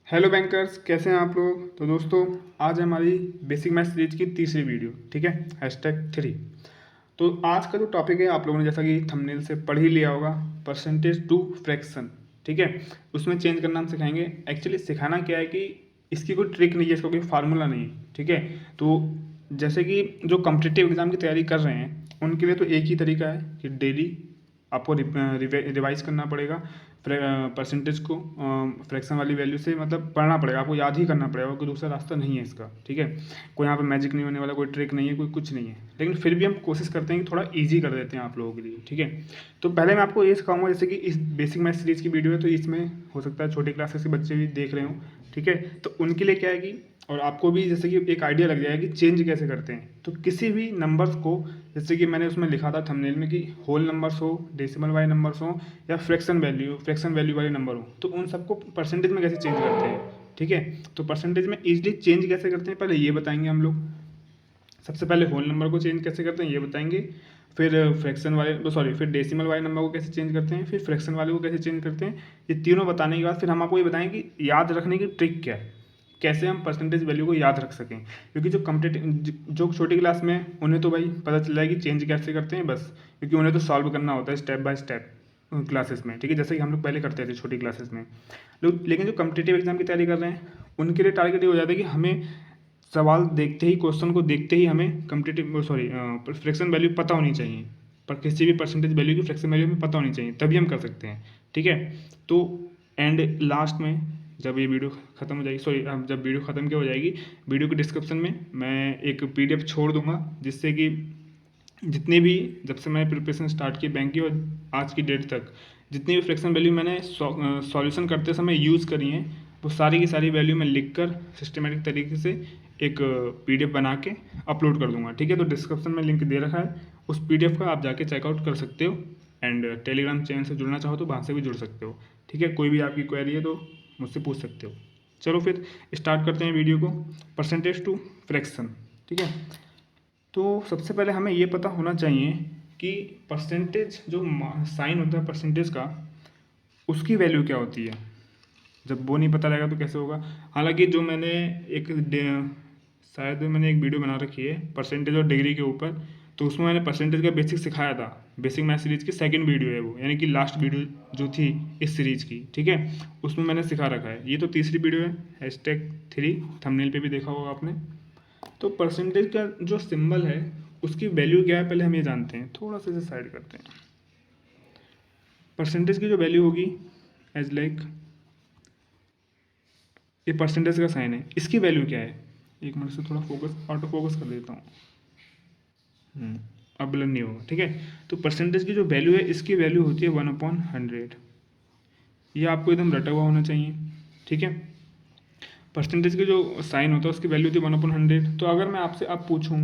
Hello bankers, कैसे हैं आप लोग। तो दोस्तों, आज हमारी बेसिक मैथ सीरीज की तीसरी वीडियो, ठीक है, #3। तो आज का जो टॉपिक है, आप लोगों ने जैसा कि थंबनेल से पढ़ ही लिया होगा, परसेंटेज टू फ्रैक्शन, ठीक है। उसमें चेंज करना हम सिखाएंगे। एक्चुअली सिखाना क्या है कि इसकी कोई ट्रिक नहीं है, इसका कोई फार्मूला नहीं है, ठीक है। तो जैसे कि जो कॉम्पिटिटिव एग्जाम की तैयारी कर रहे हैं उनके लिए तो एक ही तरीका है कि डेली आपको रिवाइज करना पड़ेगा परसेंटेज को, फ्रैक्शन वाली वैल्यू से मतलब पढ़ना पड़ेगा, आपको याद ही करना पड़ेगा, कोई दूसरा रास्ता नहीं है इसका, ठीक है। कोई यहाँ पे मैजिक नहीं होने वाला, कोई ट्रिक नहीं है, कोई कुछ नहीं है। लेकिन फिर भी हम कोशिश करते हैं कि थोड़ा ईजी कर देते हैं आप लोगों के लिए, ठीक है। तो पहले मैं आपको ये सिखाऊंगा, जैसे कि इस बेसिक मैथ सीरीज की वीडियो है तो इसमें हो सकता है छोटी क्लासेस के बच्चे भी देख रहे हों, ठीक है। तो उनके लिए क्या है कि और आपको भी जैसे कि एक आइडिया लग जाएगा कि चेंज कैसे करते हैं। तो किसी भी नंबर्स को, जैसे कि मैंने उसमें लिखा था थंबनेल में कि होल नंबर्स हो, डेसिमल वाले नंबर्स हो या फ्रैक्शन वैल्यू वाले नंबर हो, तो उन सबको परसेंटेज में कैसे चेंज करते हैं, ठीक है। तो परसेंटेज में ईजिली चेंज कैसे करते हैं पहले ये बताएंगे हम लोग। सबसे पहले होल नंबर को चेंज कैसे करते हैं ये बताएंगे, फिर फ्रैक्शन वाले फिर डेसिमल वाले नंबर को कैसे चेंज करते हैं, फिर फ्रैक्शन वाले को कैसे चेंज करते हैं। ये तीनों बताने के बाद फिर हम आपको ये बताएंगे कि याद रखने की ट्रिक क्या है, कैसे हम परसेंटेज वैल्यू को याद रख सकें। क्योंकि जो छोटी क्लास में उन्हें तो भाई पता चल जाए कि चेंज कैसे करते हैं बस, क्योंकि उन्हें तो सॉल्व करना होता है स्टेप बाय स्टेप क्लासेस में, ठीक है, जैसे कि हम लोग पहले करते थे छोटी क्लासेस में। लेकिन जो कम्पिटिटिव एग्जाम की तैयारी कर रहे हैं उनके लिए टारगेट ये हो जाता है कि हमें सवाल देखते ही, क्वेश्चन को देखते ही हमें फ्रैक्शन वैल्यू पता होनी चाहिए, पर किसी भी परसेंटेज वैल्यू की फ्रैक्शन वैल्यू हमें पता होनी चाहिए, तभी हम कर सकते हैं, ठीक है। तो एंड लास्ट में जब ये वीडियो ख़त्म हो जाएगी, जब वीडियो ख़त्म क्या हो जाएगी, वीडियो के डिस्क्रिप्शन में मैं एक PDF छोड़ दूंगा, जिससे कि जितनी भी, जब से मैंने प्रिपरेशन स्टार्ट की बैंक की और आज की डेट तक, जितनी भी फ्रैक्शन वैल्यू मैंने सॉल्यूशन करते समय यूज़ करी हैं, वो सारी की सारी वैल्यू मैं लिख कर सिस्टमेटिक तरीके से एक PDF बना के अपलोड कर दूंगा, ठीक है। तो डिस्क्रिप्शन में लिंक दे रखा है, उस PDF का आप जाके चेकआउट कर सकते हो। एंड टेलीग्राम चैनल से जुड़ना चाहो तो वहाँ से भी जुड़ सकते हो, ठीक है। कोई भी आपकी क्वेरी है तो मुझसे पूछ सकते हो। चलो फिर स्टार्ट करते हैं वीडियो को। परसेंटेज टू फ्रैक्शन, ठीक है। तो सबसे पहले हमें ये पता होना चाहिए कि परसेंटेज जो साइन होता है परसेंटेज का, उसकी वैल्यू क्या होती है। जब वो नहीं पता रहेगा तो कैसे होगा। हालांकि जो मैंने शायद मैंने एक वीडियो बना रखी है परसेंटेज और डिग्री के ऊपर, तो उसमें मैंने परसेंटेज का बेसिक सिखाया था। बेसिक मैथ सीरीज की सेकंड वीडियो है वो, यानी कि लास्ट वीडियो जो थी इस सीरीज की, ठीक है, उसमें मैंने सिखा रखा है। ये तो तीसरी वीडियो है, #3, थंबनेल पे भी देखा होगा आपने। तो परसेंटेज का जो सिंबल है उसकी वैल्यू क्या है पहले हम ये जानते हैं। थोड़ा सा इसे साइड करते हैं। परसेंटेज की जो वैल्यू होगी एज लाइक, ये परसेंटेज का साइन है, इसकी वैल्यू क्या है। एक मिनट से थोड़ा ऑटो फोकस कर देता हूँ। अब ब्लर नहीं होगा, ठीक है। तो परसेंटेज की जो वैल्यू है इसकी वैल्यू होती है 1/100। ये आपको एकदम रटा हुआ होना चाहिए, ठीक है। परसेंटेज की जो साइन होता है उसकी वैल्यू होती है 1/100। तो अगर मैं आपसे अब पूछूं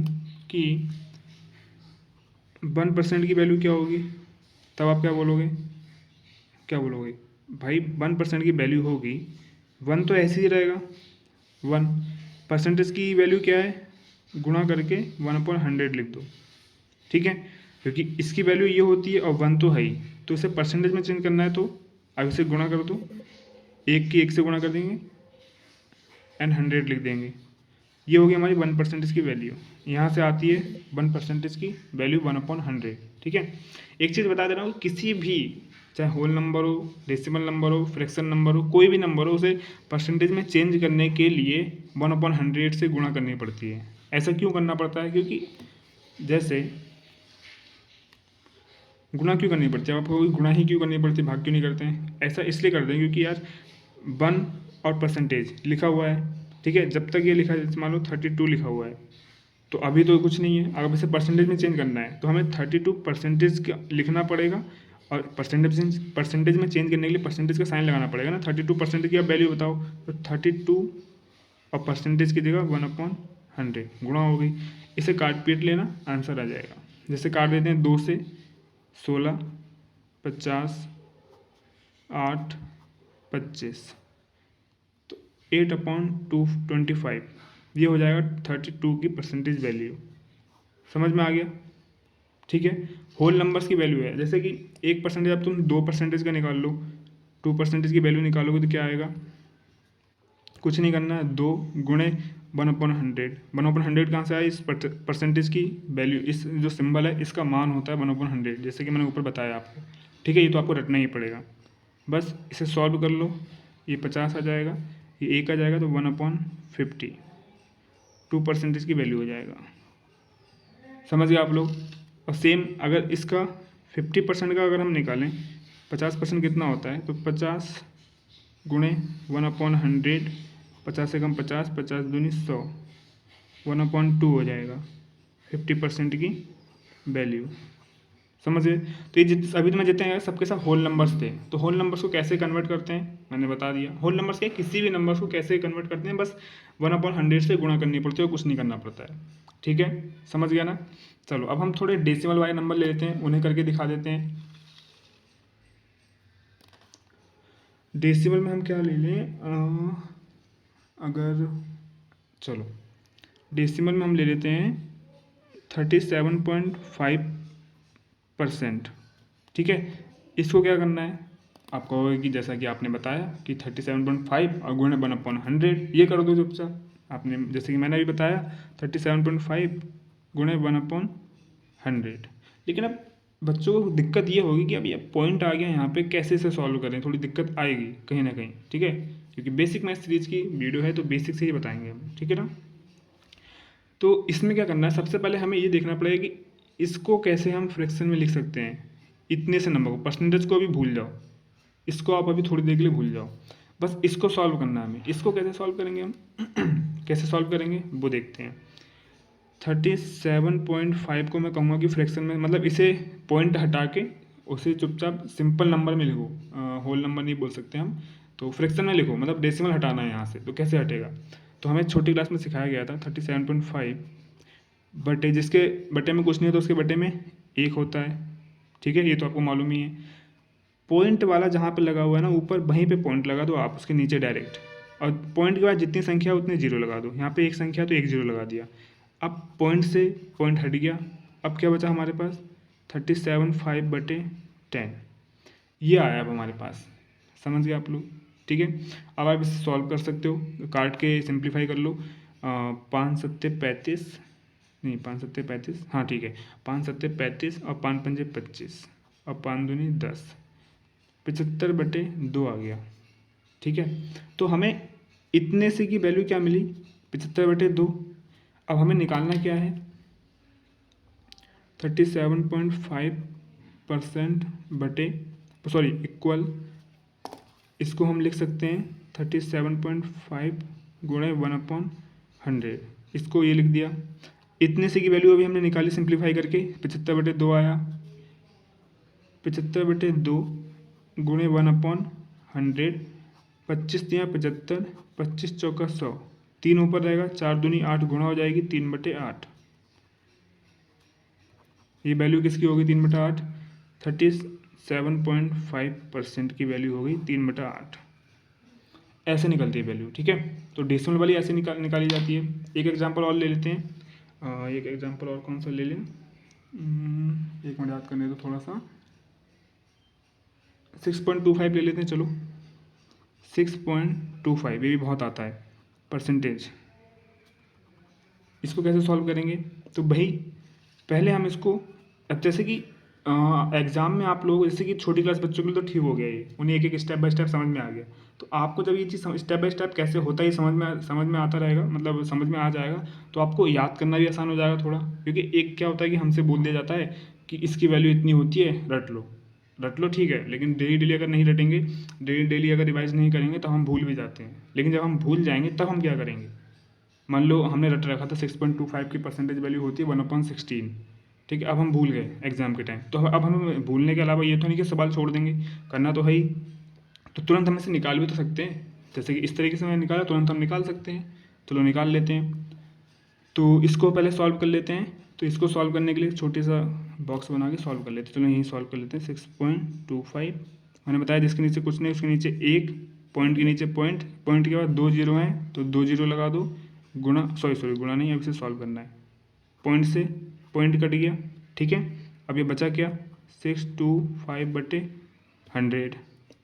कि 1% की वैल्यू क्या होगी, तब आप क्या बोलोगे भाई 1% की वैल्यू होगी, 1 तो ऐसे ही रहेगा, 1 परसेंटेज की वैल्यू क्या है, गुणा करके 1/100 लिख दो, ठीक है। क्योंकि इसकी वैल्यू ये होती है और 1 तो है ही, तो इसे परसेंटेज में चेंज करना है तो अब इसे गुणा कर दो, एक की एक से गुणा कर देंगे एंड 100 लिख देंगे। ये होगी हमारी 1% की वैल्यू। यहाँ से आती है 1% की वैल्यू 1/100, ठीक है। एक चीज़ बता दे रहा हूँ, किसी भी चाहे होल नंबर हो, डेसिमल नंबर हो, फ्रैक्शन नंबर हो, कोई भी नंबर हो, उसे परसेंटेज में चेंज करने के लिए 1/100 से गुणा करनी पड़ती है। ऐसा क्यों करना पड़ता है, क्योंकि जैसे गुणा क्यों करनी पड़ती है, आपको गुणा ही क्यों करनी पड़ती है, भाग क्यों नहीं करते हैं। ऐसा इसलिए करते हैं क्योंकि यार 1 और परसेंटेज लिखा हुआ है, ठीक है। जब तक ये लिखा है, मान लो 32 लिखा हुआ है, तो अभी तो कुछ नहीं है। अगर इसे परसेंटेज में चेंज करना है तो हमें 32% लिखना पड़ेगा, और परसेंटेज में चेंज करने के लिए परसेंटेज का साइन लगाना पड़ेगा ना। 32% की आप वैल्यू बताओ, तो 32 और परसेंटेज की जगह 1/100 गुणा हो गई। इसे काट पीट लेना, आंसर आ जाएगा। जैसे काट देते हैं 2 से 16, 50, 8, 25, तो 8/225, ये हो जाएगा 32 की परसेंटेज वैल्यू। समझ में आ गया, ठीक है। होल नंबर्स की वैल्यू है, जैसे कि 1% अब तुम 2% का निकाल लो, 2% की वैल्यू निकालोगे तो क्या आएगा, कुछ नहीं करना है, 2 गुणे 1/100। 1/100 कहाँ से आया? इस परसेंटेज की वैल्यू, इस जो सिंबल है इसका मान होता है 1/100, जैसे कि मैंने ऊपर बताया आपको। ठीक है, ये तो आपको रटना ही पड़ेगा। बस इसे सॉल्व कर लो, ये 50 आ जाएगा, ये 1 आ जाएगा, तो 1/50 2% की वैल्यू हो जाएगा। समझ गए आप लोग? और सेम अगर इसका 50% का अगर हम निकालें, 50% कितना होता है? तो 50 गुणे 1/100, 50 से कम 50, 50 दूनी 100, 1/2 हो जाएगा 50% की वैल्यू। समझ गए? तो ये अभी तो मैं जितने हैं सबके सब होल नंबर्स थे। तो होल नंबर्स को कैसे कन्वर्ट करते हैं मैंने बता दिया। होल नंबर्स के किसी भी नंबर्स को कैसे कन्वर्ट करते हैं, बस 1/100 से गुणा करनी पड़ती है, कुछ नहीं करना पड़ता है। ठीक है, समझ गया ना? चलो अब हम थोड़े डेसिमल वाले नंबर ले लेते हैं, उन्हें करके दिखा देते हैं। डेसिमल में हम क्या ले लें, अगर चलो डेसिमल में हम ले लेते हैं 37.5%। ठीक है, इसको क्या करना है? आप कहोगे कि जैसा कि आपने बताया कि 37.5 और गुणे 1/100, ये कर दो चुपचाप। आपने जैसे कि मैंने अभी बताया 37.5 गुणे 1/100। लेकिन अब बच्चों को दिक्कत ये होगी कि अब ये पॉइंट आ गया यहाँ पे, कैसे इसे सॉल्व करें, थोड़ी दिक्कत आएगी कहीं ना कहीं। ठीक है, क्योंकि बेसिक मैथ सीरीज की वीडियो है तो बेसिक से ही बताएंगे हम। ठीक है ना? तो इसमें क्या करना है, सबसे पहले हमें ये देखना पड़ेगा कि इसको कैसे हम फ्रैक्शन में लिख सकते हैं। इतने से नंबर को, परसेंटेज को भी भूल जाओ, इसको आप अभी थोड़ी देर के लिए भूल जाओ, बस इसको सॉल्व करना है हमें। इसको कैसे सॉल्व करेंगे हम कैसे सॉल्व करेंगे वो देखते हैं। 37.5 को मैं कहूँगा कि फ्रैक्शन में, मतलब इसे पॉइंट हटा के उसे चुपचाप सिंपल नंबर में लिखो, होल नंबर नहीं बोल सकते हम, तो फ्रैक्शन में लिखो, मतलब डेसिमल हटाना है यहाँ से। तो कैसे हटेगा? तो हमें छोटी क्लास में सिखाया गया था 37.5 बटे, जिसके बटे में कुछ नहीं होता उसके बटे में 1 होता है। ठीक है, ये तो आपको मालूम ही है। पॉइंट वाला जहाँ पे लगा हुआ है ना ऊपर, वहीं पे पॉइंट लगा दो आप, उसके नीचे डायरेक्ट, और पॉइंट के बाद जितनी संख्या उतने जीरो लगा दो। यहाँ पे एक संख्या तो एक जीरो लगा दिया। अब पॉइंट से पॉइंट हट गया, अब क्या बचा हमारे पास? 37.5 बटे 10, ये आया अब हमारे पास। समझ गए आप लोग? ठीक है, अब आप इसे सॉल्व कर सकते हो, काट के सिंप्लीफाई कर लो। 5 सत्ते 35, नहीं 5 सत्ते 35, हाँ ठीक है, 5 सत्ते 35 और 5 पंजे 25 और 5 दूनी 10, 75 बटे 2 आ गया। ठीक है, तो हमें इतने से की वैल्यू क्या मिली? 75 बटे 2। अब हमें निकालना क्या है? 37.5% बटे, सॉरी इक्वल, इसको हम लिख सकते हैं 37.5 गुणे 1/100। इसको ये लिख दिया। इतने से की वैल्यू अभी हमने निकाली सिंप्लीफाई करके, 75 बटे 2 आया। 75 बटे 2 गुणे 1/100, 25 दिया 75, 25 चौका 100, 3 ऊपर रहेगा, 4 दूनी 8 गुणा हो जाएगी 3 बटे 8। ये वैल्यू किसकी होगी? 3 बटा 8, 37.5% की वैल्यू होगी 3 बटा 8। ऐसे निकलती है वैल्यू। ठीक है, तो डेसिमल वाली ऐसे निकाली जाती है। एक एग्जांपल और ले लेते हैं, एक एग्जांपल और कौन सा ले लें, एक मिनट याद करने दो थोड़ा सा। 6.25 ले लेते हैं, चलो 6.25, ये भी बहुत आता है परसेंटेज। इसको कैसे सॉल्व करेंगे? तो भाई पहले हम इसको, अब जैसे कि एग्ज़ाम में आप लोग, जैसे कि छोटी क्लास बच्चों के लिए तो ठीक हो गया, ये उन्हें एक एक स्टेप बाय स्टेप समझ में आ गया। तो आपको जब ये चीज़ स्टेप बाय स्टेप कैसे होता है समझ में आता रहेगा, मतलब समझ में आ जाएगा, तो आपको याद करना भी आसान हो जाएगा थोड़ा। क्योंकि एक क्या होता है कि हमसे बोल दिया जाता है कि इसकी वैल्यू इतनी होती है, रट लो ठीक है, लेकिन डेली डेली अगर नहीं रटेंगे, डेली डेली अगर रिवाइज नहीं करेंगे तो हम भूल भी जाते हैं। लेकिन जब हम भूल जाएंगे तब हम क्या करेंगे? मान लो हमने रट रखा था 6.25 की परसेंटेज वैल्यू होती है 1/16। ठीक है, अब हम भूल गए एग्जाम के टाइम, तो अब हम भूलने के अलावा ये तो नहीं कि सवाल छोड़ देंगे, करना तो है ही। तो तुरंत हम इसे निकाल भी तो सकते हैं, जैसे कि इस तरीके से मैंने निकाला, तुरंत हम निकाल सकते हैं। चलो निकाल लेते हैं। तो इसको पहले सॉल्व कर लेते हैं। तो इसको सॉल्व करने के लिए छोटे सा बॉक्स बना के सॉल्व कर लेते हैं। चलो यहीं सॉल्व कर लेते हैं। 6.25 मैंने बताया, जिसके नीचे कुछ नहीं उसके नीचे 1, पॉइंट के नीचे पॉइंट, पॉइंट के बाद 2 जीरो हैं तो 2 जीरो लगा दो, गुणा, सॉरी गुणा नहीं, अब इसे सॉल्व करना है। पॉइंट से पॉइंट कट गया। ठीक है, अब ये बचा क्या? 625 बटे 100,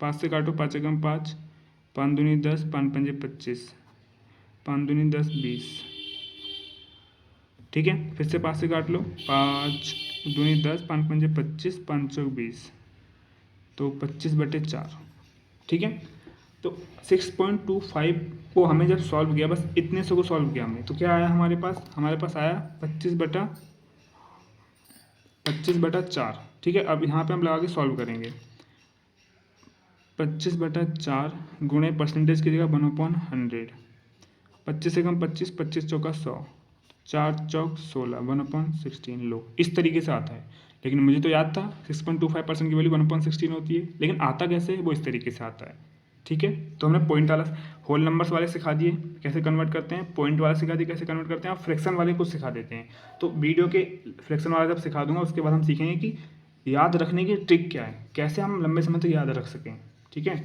5 से काटो, 5 एकम 5, 5 दूनी 10, 5 पंजे 25, 5 दूनी 10 20, ठीक है। फिर से 5 से काट लो, 5 दूनी 10, 5 पंजे 25, 5 चौक 20, तो 25/4, ठीक है। तो 6.25 को हमें जब सॉल्व किया, बस इतने से को सॉल्व किया हमने, तो क्या आया हमारे पास आया 25/4, ठीक है। अब यहाँ पे हम लगा के सॉल्व करेंगे, 25/4 गुणे परसेंटेज की जगह 1/100, 25 से कम 25, 25 चौका 100, 4 चौक 16, 1/16 लो, इस तरीके से आता है। लेकिन मुझे तो याद था 6.25% की वैल्यू 1/16 होती है, लेकिन आता कैसे है वो इस तरीके से आता है, ठीक है। तो हमने पॉइंट वाला होल नंबर्स वाले सिखा दिए कैसे कन्वर्ट करते हैं, पॉइंट वाला सिखा दिए कैसे कन्वर्ट करते हैं, और फ्रैक्शन वाले कुछ सिखा देते हैं। तो वीडियो के फ्रैक्शन वाला जब सिखा दूंगा उसके बाद हम सीखेंगे कि याद रखने की ट्रिक क्या है, कैसे हम लंबे समय तक याद रख सकें, ठीक है।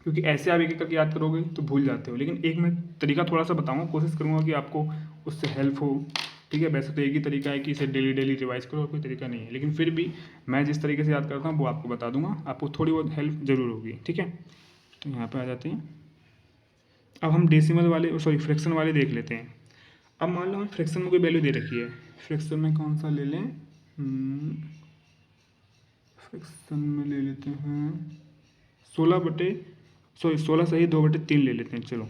क्योंकि ऐसे आप एक एक करके याद करोगे तो भूल जाते हो, लेकिन एक मैं तरीका थोड़ा सा बताऊंगा, कोशिश करूंगा कि आपको उससे हेल्प हो, ठीक है। वैसे तो एक ही तरीका है कि इसे डेली रिवाइज करो, और कोई तरीका नहीं है, लेकिन फिर भी मैं जिस तरीके से याद करता हूँ वो आपको बता दूंगा, आपको थोड़ी बहुत हेल्प जरूर होगी, ठीक है। तो यहाँ पे आ जाते हैं। अब हम डेसिमल वाले फ्रैक्शन वाले देख लेते हैं। अब मान लो हमें फ्रैक्शन में कोई वैल्यू दे रखी है, फ्रैक्शन में कौन सा ले लें, फ्रैक्शन में ले लेते हैं 16 सही 2/3 ले लेते हैं, चलो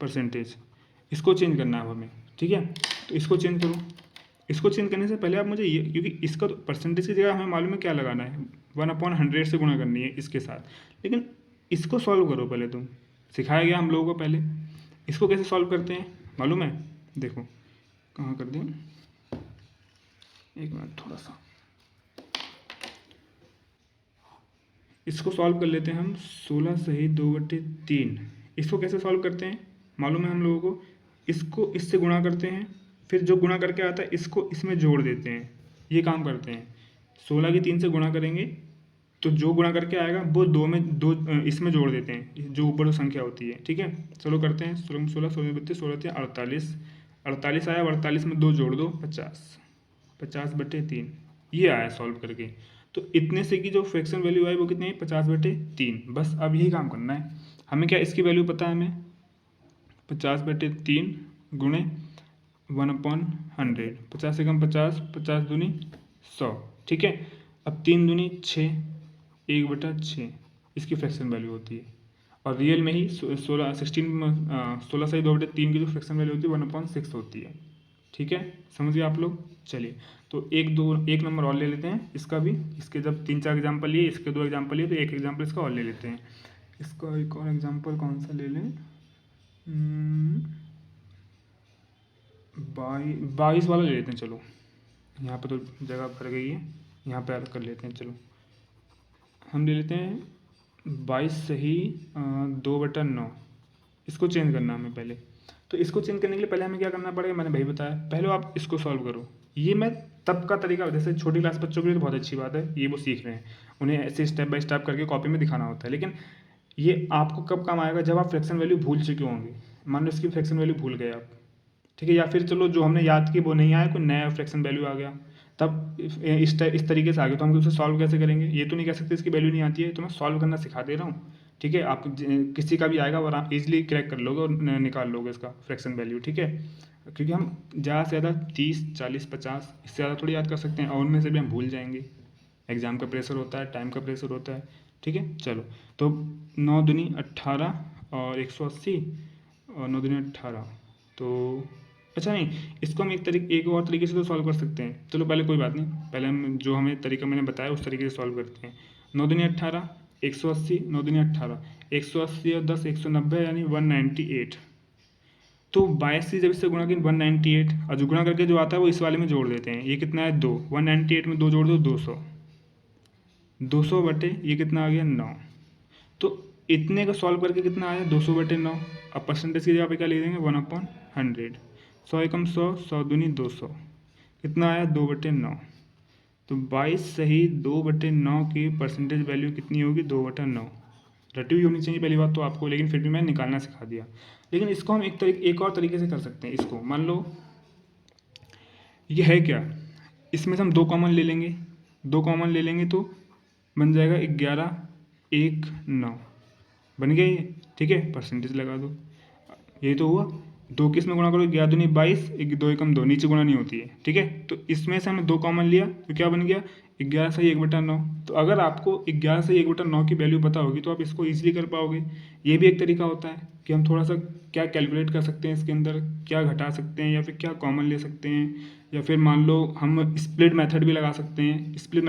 परसेंटेज। इसको चेंज करना है अब हमें, ठीक है। तो इसको चेंज करो, इसको चेंज करने से पहले आप मुझे ये, क्योंकि इसका तो परसेंटेज की जगह हमें मालूम है क्या लगाना है, 1/100 से गुणा करनी है इसके साथ, लेकिन इसको सॉल्व करो पहले, तुम सिखाया गया हम लोगों को पहले। इसको कैसे सॉल्व करते हैं मालूम है, देखो कहाँ कर दें, एक मिनट थोड़ा सा, इसको सॉल्व कर लेते हैं हम, 16 सही 2/3। इसको कैसे सॉल्व करते हैं मालूम है हम लोगों को, इसको इससे गुणा करते हैं, फिर जो गुणा करके आता है इसको इसमें जोड़ देते हैं, ये काम करते हैं। 16 की 3 से गुणा करेंगे तो जो गुणा करके आएगा वो दो इसमें जोड़ देते हैं, जो ऊपर संख्या होती है, ठीक है। चलो करते हैं, 16 16 32 16 48, 48 आया, 48 में 2 जोड़ दो 50, 50/3, ये आया सॉल्व करके। तो इतने से की जो फ्रैक्शन वैल्यू आई वो कितनी है, 50/3। बस अब यही काम करना है हमें, क्या इसकी वैल्यू पता है हमें, 50/3 गुणे 1/100, 50 से कम 50, 50 दूनी 100, ठीक है। अब 3 दूनी 6, 1/6 इसकी फ्रैक्शन वैल्यू होती है, और रियल में ही 16 सही 2/3 की जो फ्रैक्शन वैल्यू होती है 1/6 होती है, ठीक है। समझिए आप लोग। चलिए तो एक नंबर और ले लेते हैं इसका भी, इसके जब 3-4 एग्जाम्पल लिए, इसके 2 एग्जाम्पल लिए, तो एक एग्जाम्पल इसका और ले लेते हैं। इसका एक और एग्जाम्पल कौन सा ले लें, 22 वाला ले लेते हैं, चलो यहाँ पे तो जगह भर गई है, यहाँ पे ऐड कर लेते हैं। चलो हम ले लेते हैं 22 सही 2/9, इसको चेंज करना है हमें पहले। तो इसको चेंज करने के लिए पहले हमें क्या करना पड़ेगा, मैंने भाई बताया, पहले आप इसको सॉल्व करो। ये मैं तब का तरीका, जैसे छोटी क्लास बच्चों के लिए तो बहुत अच्छी बात है, ये वो सीख रहे हैं, उन्हें ऐसे स्टेप बाय स्टेप करके कॉपी में दिखाना होता है, लेकिन ये आपको कब काम आएगा, जब आप फ्रैक्शन वैल्यू भूल चुके होंगे। मान लो इसकी फ्रैक्शन वैल्यू भूल गए आप, ठीक है, या फिर चलो जो हमने याद की वो नहीं आया, कोई नया फ्रैक्शन वैल्यू आ गया, तब इस तरीके से आ गया, तो हम उसे सॉल्व कैसे करेंगे, ये तो नहीं कह सकते इसकी वैल्यू नहीं आती है, तो मैं सॉल्व करना सिखा दे रहा हूँ, ठीक है। आप किसी का भी आएगा और आप इजीली क्रैक कर लोगे और निकाल लोगे इसका फ्रैक्शन वैल्यू, ठीक है। क्योंकि हम ज़्यादा से ज़्यादा 30 40 50 इससे ज़्यादा थोड़ी याद कर सकते हैं, और उनमें से भी हम भूल जाएंगे, एग्ज़ाम का प्रेशर होता है, टाइम का प्रेशर होता है, ठीक है। चलो तो 9 दूनी 18 और 180, और 9 दूनी 18, तो अच्छा नहीं, इसको हम एक और तरीके से तो सॉल्व कर सकते हैं। चलो पहले कोई बात नहीं, पहले हम जो हमें तरीका मैंने बताया उस तरीके से सॉल्व करते हैं। 9 दूनी 18, 180, 9 दूनी 18, 180 और 10 190, यानी 198। तो 22 से जब इससे गुणा किया 198, और जो गुणा करके जो आता है वो इस वाले में जोड़ देते हैं, ये कितना है 2, 198 में 2 जोड़ दो 200, 200 बटे ये कितना आ गया 9। तो इतने का सॉल्व करके कितना आया 200/9। अब परसेंटेज की जगह पे क्या लिख देंगे 1/100, 100 एकम 100, 100 दूनी 200, कितना आया 2/9। तो 22 सही 2/9 की परसेंटेज वैल्यू कितनी होगी 2/9। रटी हुई होनी चाहिए पहली बात तो आपको, लेकिन फिर भी मैंने निकालना सिखा दिया। लेकिन इसको हम एक और तरीके से कर सकते हैं। इसको मान लो ये है क्या, इसमें से हम 2 कॉमन ले लेंगे, 2 कॉमन ले लेंगे तो बन जाएगा 11 1 9, बन गया ये, ठीक है। परसेंटेज लगा दो, यही तो हुआ 2 किस में गुणा करोगे, 11 दूनी 22, 2 एकम 2, नीचे गुणा नहीं होती है, ठीक है। तो इसमें से हमने 2 कॉमन लिया तो क्या बन गया, 11 सही 1/9। तो अगर आपको 11 सही 1/9 की वैल्यू पता होगी तो आप इसको ईजिली कर पाओगे। ये भी एक तरीका होता है कि हम थोड़ा सा क्या कैलकुलेट कर सकते हैं, इसके अंदर क्या घटा सकते हैं या फिर क्या कॉमन ले सकते हैं, या फिर मान लो हम स्प्लिट मेथड भी लगा सकते हैं। स्प्लिट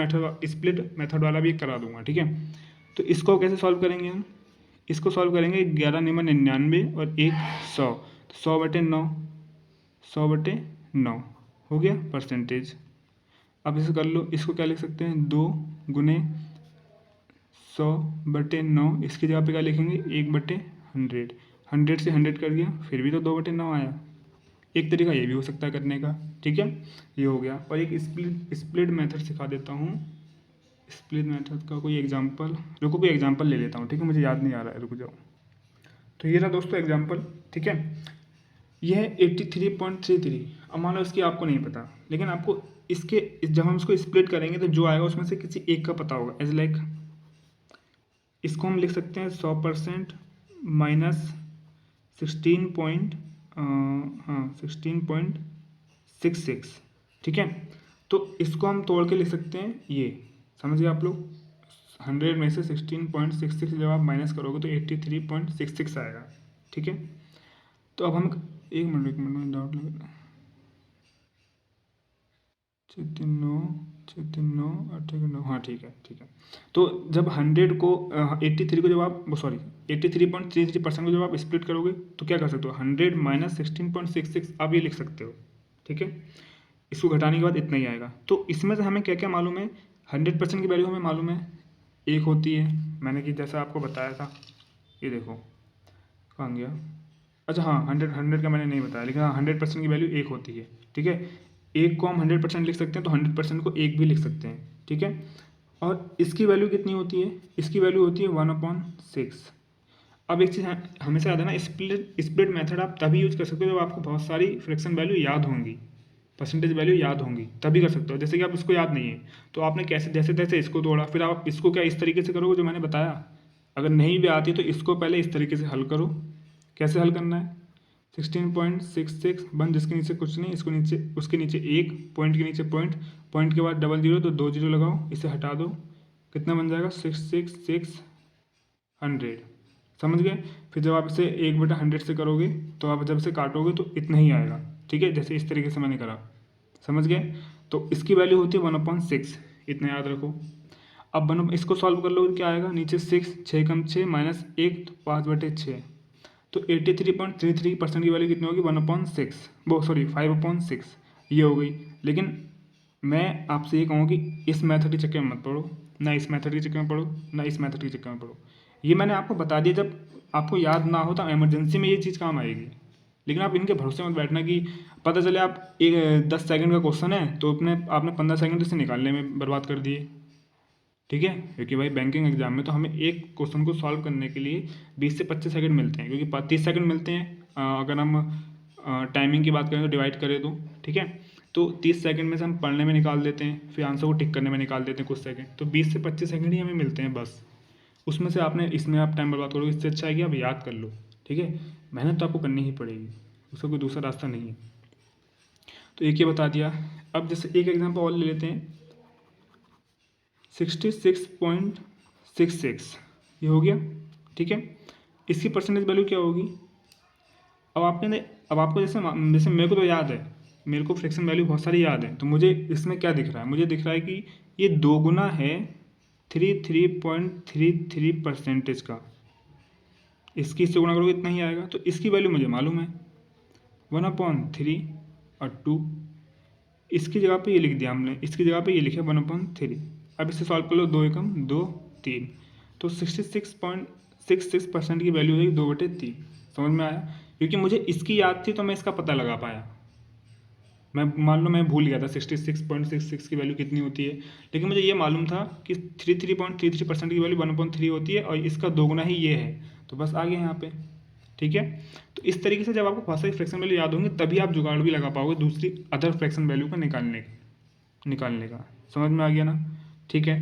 मेथड वाला भी एक करा दूंगा, ठीक है। तो इसको कैसे सॉल्व करेंगे हम, इसको सॉल्व करेंगे 11 निमन 99 और 1 100, तो 100/9, 100/9 हो गया परसेंटेज। अब इसे कर लो, इसको क्या लिख सकते हैं, 2 गुने 100/9, इसकी जगह पे क्या लिखेंगे, 1/100, 100 से 100 कर दिया, फिर भी तो 2/9 आया। एक तरीका ये भी हो सकता है करने का, ठीक है। ये हो गया। और एक स्प्लिट मेथड सिखा देता हूँ। स्प्लिट मेथड का कोई एग्जांपल, रुको कोई एग्जांपल ले लेता हूँ, ठीक है, मुझे याद नहीं आ रहा है, रुक जाओ। तो ये रहा दोस्तों एग्जांपल, ठीक है। यह है 83.33। अब मान लो इसकी आपको नहीं पता, लेकिन आपको इसके जब हम इसको स्प्लिट करेंगे तो जो आएगा उसमें से किसी एक का पता होगा। एज लाइक इसको हम लिख सकते हैं 100% माइनस 16.66, ठीक है। तो इसको हम तोड़ के लिख सकते हैं, ये समझ गए आप लोग। 100 में से 16.66 जब आप माइनस करोगे तो 83.66 आएगा, ठीक है। तो अब हम एक मिनट में डाउट लगा, 9 हाँ ठीक है। तो जब 100 को 83 को जब आप 83.33% को जब आप स्प्लिट करोगे तो क्या कर सकते हो, 100 माइनस 16.66 आप ये लिख सकते हो, ठीक है। इसको घटाने के बाद इतना ही आएगा। तो इसमें से हमें क्या क्या मालूम है, 100% की वैल्यू हमें मालूम है, एक होती है, मैंने कि जैसा आपको बताया था, ये देखो कहाँ गया, अच्छा हाँ 100 का मैंने नहीं बताया, लेकिन हाँ 100% की वैल्यू एक होती है, ठीक है। एक को हम 100% लिख सकते हैं तो 100% को एक भी लिख सकते हैं, ठीक है। और इसकी वैल्यू कितनी होती है, इसकी वैल्यू होती है 1/6। अब एक चीज़ हमेशा याद है ना, स्प्लिट मेथड आप तभी यूज कर सकते हो जब आपको बहुत सारी फ्रैक्शन वैल्यू याद होंगी, परसेंटेज वैल्यू याद होंगी, तभी कर सकते हो। जैसे कि आप इसको याद नहीं है तो आपने कैसे जैसे तैसे इसको तोड़ा, फिर आप इसको क्या इस तरीके से करोगे जो मैंने बताया। अगर नहीं भी आती तो इसको पहले इस तरीके से हल करो। कैसे हल करना है, 16.66 बन जिसके नीचे कुछ नहीं, इसको नीचे उसके नीचे एक पॉइंट के नीचे पॉइंट, पॉइंट के बाद डबल जीरो तो 2 जीरो लगाओ, इसे हटा दो, कितना बन जाएगा 66600, समझ गए। फिर जब आप इसे 1/100 से करोगे तो आप जब इसे काटोगे तो इतना ही आएगा, ठीक है, जैसे इस तरीके से मैंने करा, समझ गए। तो इसकी वैल्यू होती है 1/6, इतना याद रखो। अब इसको सॉल्व कर लो, क्या आएगा, नीचे 6, 6 कम 6 माइनस 1 तो 5/6, तो 83.33% की वैल्यू कितनी होगी, 1/6, वो सॉरी 5/6 ये हो गई। लेकिन मैं आपसे ये कहूँ कि इस मेथड के चक्कर में मत पड़ो, ना इस मेथड के चक्कर में पड़ो, ना इस मेथड के चक्कर में पड़ो। ये मैंने आपको बता दिया, जब आपको याद ना हो तो इमरजेंसी में ये चीज़ काम आएगी। लेकिन आप इनके भरोसे मत बैठना कि पता चले आप 10 सेकंड का क्वेश्चन है तो आपने 15 सेकंड इसे निकालने में बर्बाद कर दिए, ठीक है। क्योंकि भाई बैंकिंग एग्जाम में तो हमें एक क्वेश्चन को सॉल्व करने के लिए 20 से 25 सेकंड मिलते हैं, क्योंकि 30 सेकंड मिलते हैं अगर हम टाइमिंग की बात करें तो डिवाइड करें तो, ठीक है। तो 30 सेकंड में से हम पढ़ने में निकाल देते हैं, फिर आंसर को टिक करने में निकाल देते हैं कुछ सेकंड, तो 20 से 25 सेकंड ही हमें मिलते हैं बस। उसमें से आपने इसमें आप टाइम बर्बाद करोगे, इससे अच्छा है कि आप याद कर लो, ठीक है। मेहनत तो आपको करनी ही पड़ेगी, उसका कोई दूसरा रास्ता नहीं है। तो एक ये बता दिया। अब जैसे एक एग्जाम्पल और ले लेते हैं, 66.66 ये हो गया, ठीक है। इसकी परसेंटेज वैल्यू क्या होगी, अब आपको जैसे जैसे मेरे को तो याद है, मेरे को फ्रैक्शन वैल्यू बहुत सारी याद है, तो मुझे इसमें क्या दिख रहा है, मुझे दिख रहा है कि ये 2 गुना है 33.33% का, इसकी इससे गुणा करोगे इतना ही आएगा। तो इसकी वैल्यू मुझे मालूम है 1/3 और 2, इसकी जगह पे ये लिख दिया हमने, इसकी जगह पे ये लिखा 1/3। अब इसे सॉल्व कर लो, 2 एकम 2 3, तो 66.66% की वैल्यू है 2/3। समझ में आया, क्योंकि मुझे इसकी याद थी तो मैं इसका पता लगा पाया। मैं मान लो मैं भूल गया था 66.66 की वैल्यू कितनी होती है, लेकिन मुझे ये मालूम था कि 33.33% की वैल्यू 1/3 होती है और इसका दोगुना ही ये है, तो बस आ गया यहाँ पे, ठीक है। तो इस तरीके से जब आपको बहुत सारी फ्रैक्शन वैल्यू याद होंगी तभी आप जुगाड़ भी लगा पाओगे दूसरी अदर फ्रैक्शन वैल्यू को निकालने का। समझ में आ गया ना, ठीक है।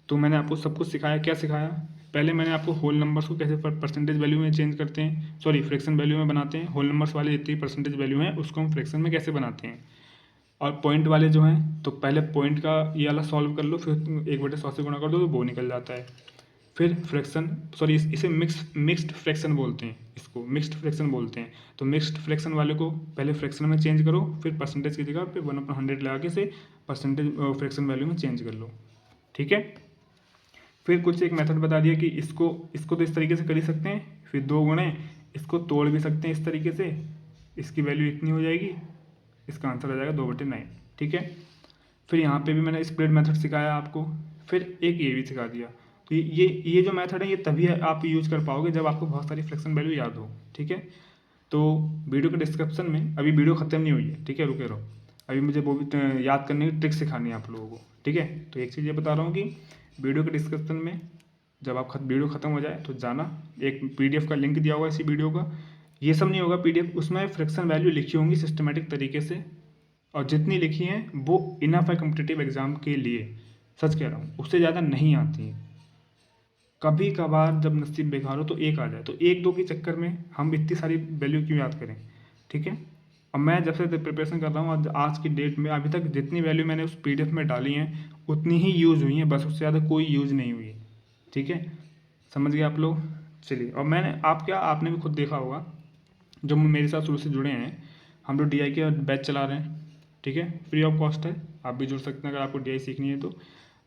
तो मैंने आपको सब कुछ सिखाया, क्या सिखाया, पहले मैंने आपको होल नंबर्स को कैसे परसेंटेज वैल्यू में चेंज करते हैं, सॉरी फ्रैक्शन वैल्यू में बनाते हैं। होल नंबर्स वाले जितनी परसेंटेज वैल्यू हैं उसको हम फ्रैक्शन में कैसे बनाते हैं। और पॉइंट वाले जो हैं तो पहले पॉइंट का ये वाला सॉल्व कर लो, फिर 1/100 से गुणा कर दो तो वो निकल जाता है। फिर फ्रैक्शन, सॉरी इसे मिक्स्ड फ्रैक्शन बोलते हैं, इसको मिक्स्ड फ्रैक्शन बोलते हैं। तो मिक्स्ड फ्रैक्शन वाले को पहले फ्रैक्शन में चेंज करो, फिर परसेंटेज की जगह पे 1/100 लगा के से परसेंटेज फ्रैक्शन वैल्यू में चेंज कर लो, ठीक है। फिर कुछ एक मेथड बता दिया कि इसको इसको तो इस तरीके से कर ही सकते हैं, फिर 2 गुणे इसको तोड़ भी सकते हैं इस तरीके से, इसकी वैल्यू इतनी हो जाएगी, इसका आंसर आ जाएगा 2/9, ठीक है। फिर यहाँ पे भी मैंने स्प्लिट मेथड सिखाया आपको, फिर एक ये भी सिखा दिया। तो ये जो मेथड है ये तभी आप यूज कर पाओगे जब आपको बहुत सारी फ्रैक्शन वैल्यू याद हो, ठीक है। तो वीडियो के डिस्क्रिप्शन में, अभी वीडियो ख़त्म नहीं हुई है, ठीक है, रुके रहो, अभी मुझे वो भी याद करने की ट्रिक सिखानी है आप लोगों को, ठीक है। तो एक चीज़ ये बता रहा हूँ कि वीडियो के डिस्क्रिप्शन में जब आप वीडियो ख़त्म हो जाए तो जाना, एक PDF का लिंक दिया होगा इसी वीडियो का, ये सब नहीं होगा PDF, उसमें फ्रैक्शन वैल्यू लिखी होंगी सिस्टमेटिक तरीके से, और जितनी लिखी हैं वो इनफ है कॉम्पिटिटिव एग्जाम के लिए, सच कह रहा हूँ, उससे ज़्यादा नहीं आती हैं। कभी कभार जब नसीब बेकार हो तो एक आ जाए, तो 1-2 के चक्कर में हम इतनी सारी वैल्यू क्यों याद करें, ठीक है। अब मैं जब से प्रिपरेशन कर रहा हूँ आज की डेट में अभी तक जितनी वैल्यू मैंने उस PDF में डाली हैं उतनी ही यूज़ हुई हैं, बस उससे ज़्यादा कोई यूज़ नहीं हुई है, ठीक है। समझ गए आप लोग। चलिए, और मैंने आपने भी खुद देखा होगा, जो मेरे साथ शुरू से जुड़े हैं, हम लोग DI के बैच चला रहे हैं, ठीक है, फ्री ऑफ कॉस्ट है, आप भी जुड़ सकते हैं अगर आपको DI सीखनी है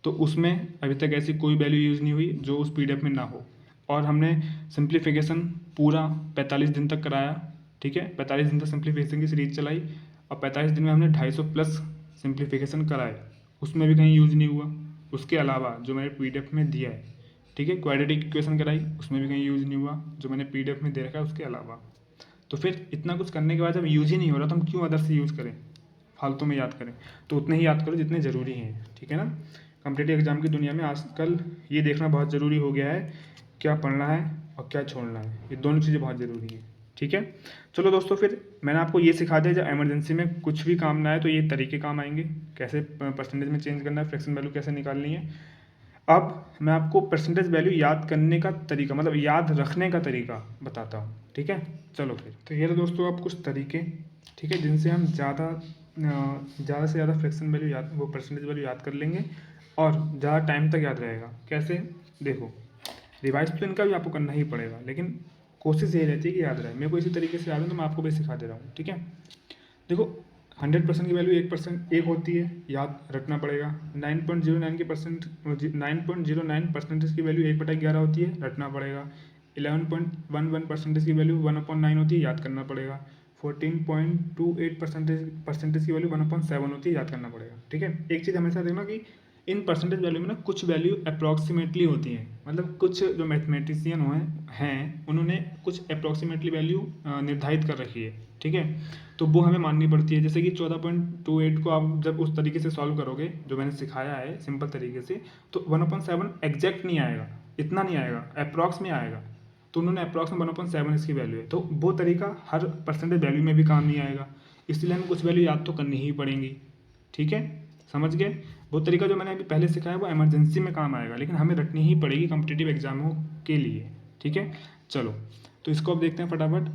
तो उसमें अभी तक ऐसी कोई वैल्यू यूज़ नहीं हुई जो उस PDF में ना हो। और हमने सिंप्लीफिकेशन पूरा 45 दिन तक कराया, ठीक है, 45 दिन तक सिंप्लीफिकेशन की सीरीज चलाई, और 45 दिन में हमने 250 प्लस सिंप्लीफिकेशन कराए, उसमें भी कहीं यूज़ नहीं हुआ। उसके अलावा जो मैंने PDF में दिया है, ठीक है, क्वाड्रेटिक इक्वेशन कराई, उसमें भी कहीं यूज़ नहीं हुआ, जो मैंने PDF में दे रखा है उसके अलावा। तो फिर इतना कुछ करने के बाद जब यूज़ ही नहीं हो रहा तो हम क्यों अदर से यूज़ करें, फालतू में याद करें। तो उतने ही याद करो जितने ज़रूरी हैं, ठीक है ना। कॉम्पिटिटिव एग्जाम की दुनिया में आजकल ये देखना बहुत ज़रूरी हो गया है क्या पढ़ना है और क्या छोड़ना है, ये दोनों चीज़ें बहुत ज़रूरी हैं, ठीक है। चलो दोस्तों, फिर मैंने आपको ये सिखा दिया, जब इमरजेंसी में कुछ भी काम ना आए तो ये तरीके काम आएंगे, कैसे परसेंटेज में चेंज करना है, फ्रैक्शन वैल्यू कैसे निकालनी है। अब मैं आपको परसेंटेज वैल्यू याद करने का तरीका, मतलब याद रखने का तरीका बताता हूँ, ठीक है। चलो फिर, तो ये दोस्तों आप कुछ तरीके, ठीक है, जिनसे हम ज़्यादा से ज़्यादा फ्रैक्शन वैल्यू याद, वो परसेंटेज वैल्यू याद कर लेंगे और ज़्यादा टाइम तक याद रहेगा। कैसे, देखो, रिवाइज तो इनका भी आपको करना ही पड़ेगा, लेकिन कोशिश ये रहती है कि याद रहे। मेरे को इसी तरीके से याद है तो मैं आपको भी सिखा दे रहा हूँ, ठीक है। देखो, 100% की वैल्यू 1% होती है, याद रखना पड़ेगा। 9.09 परसेंटेज की वैल्यू 1/11 होती है, रखना पड़ेगा। 11.11 परसेंटेज की वैल्यू 1/9 होती है, याद करना पड़ेगा। 14.28 परसेंटेज की वैल्यू 1/7 होती है, याद करना पड़ेगा, ठीक है। एक चीज़ हमेशा देखना कि इन परसेंटेज वैल्यू में ना कुछ वैल्यू अप्रॉक्सीमेटली होती हैं, मतलब कुछ जो मैथमेटिशियन हैं उन्होंने कुछ अप्रॉक्सीमेटली वैल्यू निर्धारित कर रखी है, ठीक है। तो वो हमें माननी पड़ती है। जैसे कि 14.28 को आप जब उस तरीके से सॉल्व करोगे जो मैंने सिखाया है सिंपल तरीके से, तो 1/7 एग्जैक्ट नहीं आएगा, इतना नहीं आएगा, अप्रॉक्स में आएगा। तो उन्होंने अप्रॉक्स में 1/7 इसकी वैल्यू है, तो वो तरीका हर परसेंटेज वैल्यू में भी काम नहीं आएगा, इसलिए हमें कुछ वैल्यू याद तो करनी ही पड़ेंगी, ठीक है। समझ गए। वो तरीका जो मैंने अभी पहले सिखाया वो इमरजेंसी में काम आएगा, लेकिन हमें रखनी ही पड़ेगी कॉम्पिटिटिव एग्जामों के लिए, ठीक है। चलो, तो इसको अब देखते हैं फटाफट,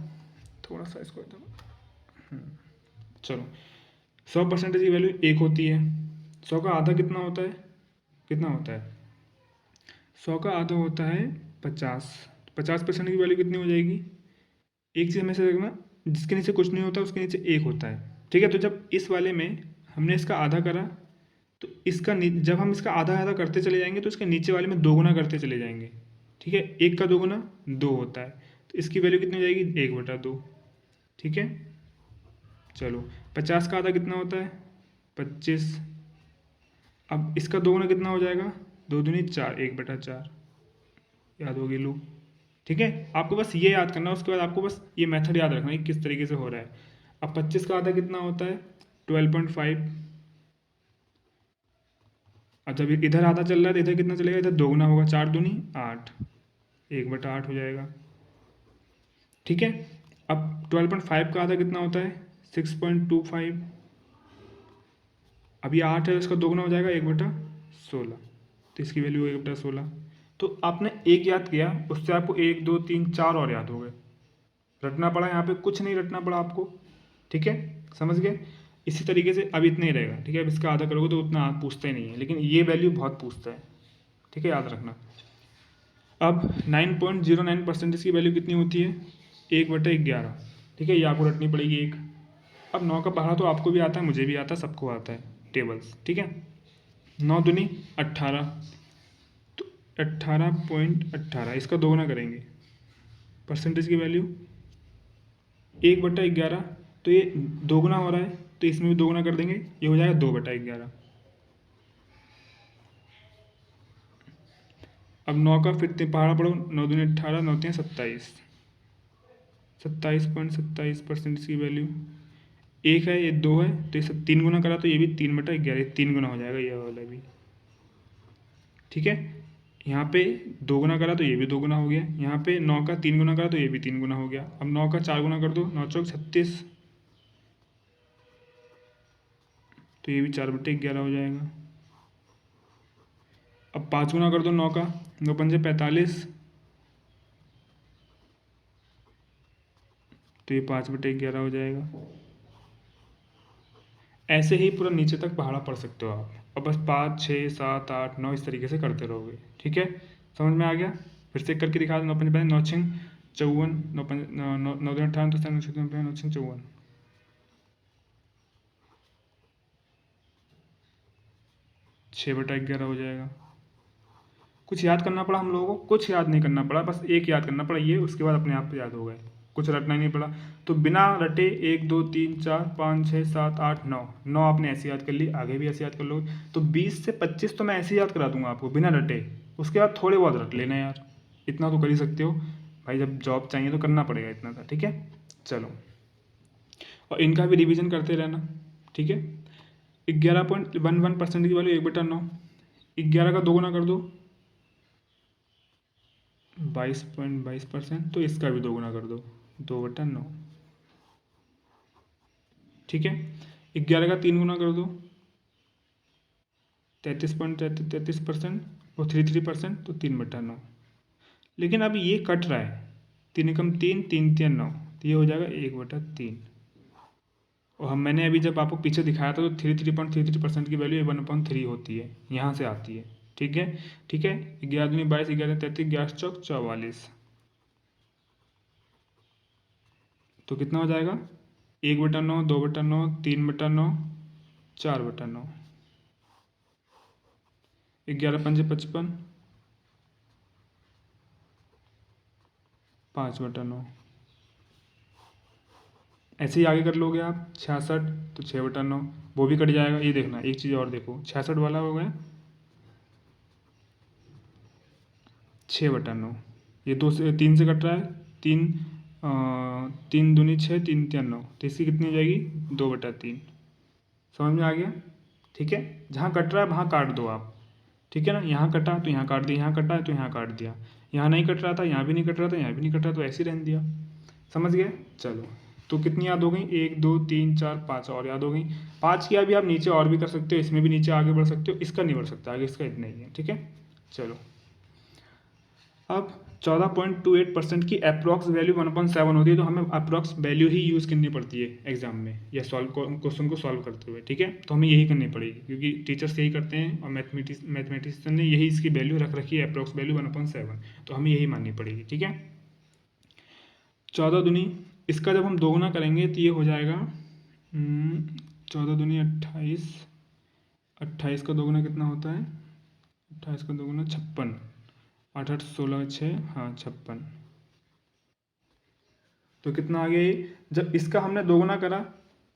थोड़ा सा इसको चलो, 100% की वैल्यू 1 होती है। 100 का आधा कितना होता है, 100 का आधा होता है 50। 50% की वैल्यू कितनी हो जाएगी, एक चीज़ हमेशा देखना, जिसके नीचे कुछ नहीं होता उसके नीचे 1 होता है, ठीक है। तो जब इस वाले में हमने इसका आधा करा तो जब हम इसका आधा आधा करते चले जाएंगे तो इसके नीचे वाले में 2 गुना करते चले जाएंगे, ठीक है। 1 का 2 गुना 2 होता है, तो इसकी वैल्यू कितनी हो जाएगी, 1/2, ठीक है। चलो, 50 का आधा कितना होता है, 25। अब इसका 2 गुना कितना हो जाएगा, 2 दूनी 4, 1/4, याद होगी लो, ठीक है। आपको बस ये याद करना है, उसके बाद आपको बस ये मेथड याद रखना है कि किस तरीके से हो रहा है। अब 25 का आधा कितना होता है, 12.5। अब जब इधर आधा चल रहा है तो इधर कितना चलेगा, इधर 2 गुना होगा, 4 दूनी 8, 1/8 हो जाएगा, ठीक है। अब 12.5 का आधा कितना होता है, 6.25। अब ये 8 है, इसका 2 गुना हो जाएगा, 1/16, तो इसकी वैल्यू 1/16। तो आपने एक याद किया, उससे आपको 1 2 3 4 और याद हो गए। रटना पड़ा यहाँ पे कुछ नहीं रटना पड़ा आपको, ठीक है, समझ गए। इसी तरीके से अब इतना ही रहेगा, ठीक है। अब इसका आधा करोगे तो उतना पूछता ही नहीं है, लेकिन ये वैल्यू बहुत पूछता है, ठीक है, याद रखना। अब 9.09% की वैल्यू कितनी होती है? 1/11, ठीक है, ये आपको रटनी पड़ेगी एक। अब 9 का पहाड़ा तो आपको भी आता है, मुझे भी आता है, सबको आता है टेबल्स, ठीक है। 9 दूनी 18, तो 18.18, इसका दोगुना करेंगे, परसेंटेज की वैल्यू 1/11, तो ये दोगुना हो रहा है तो इसमें भी दोगुना कर देंगे, ये हो जाएगा 2/11। अब 9 का फिर पहाड़ा पढ़ो, 9 दूनी 18, 9 तीन 27, 27.27% की वैल्यू एक है, ये 2 है, तो ये सब 3 गुना करा तो ये भी 3/11, 3 गुना हो जाएगा ये वाला भी, ठीक है। यहाँ पे 2 गुना करा तो ये भी 2 गुना हो गया, यहाँ पे 9 का 3 गुना करा तो ये भी 3 गुना हो गया। अब 9 का 4 गुना कर दो, 9 चौक 36, तो ये भी 4/11 हो जाएगा। अब 5 गुना कर दो 9 का, 9 पंजे 45, तो ये 5/11 हो जाएगा। ऐसे ही पूरा नीचे तक पहाड़ा पढ़ सकते हो आप। अब बस 5 6 7 8 9 इस तरीके से करते रहोगे, ठीक है, समझ में आ गया। फिर से करके दिखा दो, 9 पंजे 9 छिंग 54, 9 पंजे 9 दूनी 18, तो 9 छिंग 54, 6/11 हो जाएगा। कुछ याद करना पड़ा हम लोगों को? कुछ याद नहीं करना पड़ा, बस एक याद करना पड़ा ये, उसके बाद अपने आप याद हो गए, कुछ रटना ही नहीं पड़ा। तो बिना रटे 1 2 3 4 5 6 7 8 9, 9 आपने ऐसे याद कर ली, आगे भी ऐसे याद कर लो। तो 20 से 25 तो मैं ऐसे याद करा दूंगा आपको बिना रटे, उसके बाद थोड़े बहुत रट लेना यार, इतना तो कर ही सकते हो भाई, जब जॉब चाहिए तो करना पड़ेगा इतना सा, ठीक है। चलो, और इनका भी रिविजन करते रहना, ठीक है। 11.11% की वैल्यू 1/9, 11 का दोगुना कर दो 22.22%, तो इसका भी दोगुना कर दो 2/9, ठीक है। 11 का 3 गुना कर दो 33.33% और 33%, तो 3/9। लेकिन अब ये कट रहा है, 3 एकम 3, 3 3 9, तो ये हो जाएगा 1/3। और हम मैंने अभी जब आपको पीछे दिखाया था तो 33.33% की वैल्यू 1/3 होती है, यहाँ से आती है, ठीक है, ठीक है। 11 दूनी 22, 11 33, 11 चौक 44, तो कितना हो जाएगा? 1/9, 2/9, 3/9, 4/9, 11 पंजे 55, 5/9। ऐसे ही आगे कर लोगे आप 66, तो 6/9, वो भी कट जाएगा। ये देखना एक चीज़ और देखो, 66 वाला हो गया 6/9, ये 2 से 3 से कट रहा है, 3 3 दूनी 6, 3 3 9, तो इसकी कितनी हो जाएगी? 2/3। समझ में आ गया, ठीक है। जहाँ कट रहा है वहाँ काट दो आप, ठीक है ना। यहाँ कटा तो यहाँ काट दिया, यहाँ कटा तो यहाँ काट दिया, यहाँ नहीं कट रहा था, यहाँ भी नहीं कट रहा था, यहाँ भी नहीं कट रहा, तो ऐसे ही रहने दिया। समझ गए? चलो, तो कितनी याद हो गई? 1 2 3 4 5 और याद हो गई। 5 की अभी आप नीचे और भी कर सकते हो, इसमें भी नीचे आगे बढ़ सकते हो, इसका नहीं बढ़ सकता आगे, इसका इतना ही है, ठीक है। चलो, अब 14.28% की अप्रॉक्स वैल्यू 1/7 होती है, तो हमें अप्रॉक्स वैल्यू ही यूज़ करनी पड़ती है एग्जाम में या क्वेश्चन को सॉल्व करते हुए, ठीक है। तो हमें यही करनी पड़ेगी क्योंकि टीचर्स यही करते हैं और मैथमेटिशियन ने यही इसकी वैल्यू रख रखी है, अप्रॉक्स वैल्यू 1/7, तो हमें यही माननी पड़ेगी, ठीक है। 14 दूनी, इसका जब हम दोगुना करेंगे तो ये हो जाएगा 14 दूनी 28, 28 का दोगुना कितना होता है? 28 का दोगुना 56, 8 8 16 6, हाँ 56, तो कितना आ गया ये? जब इसका हमने दोगुना करा,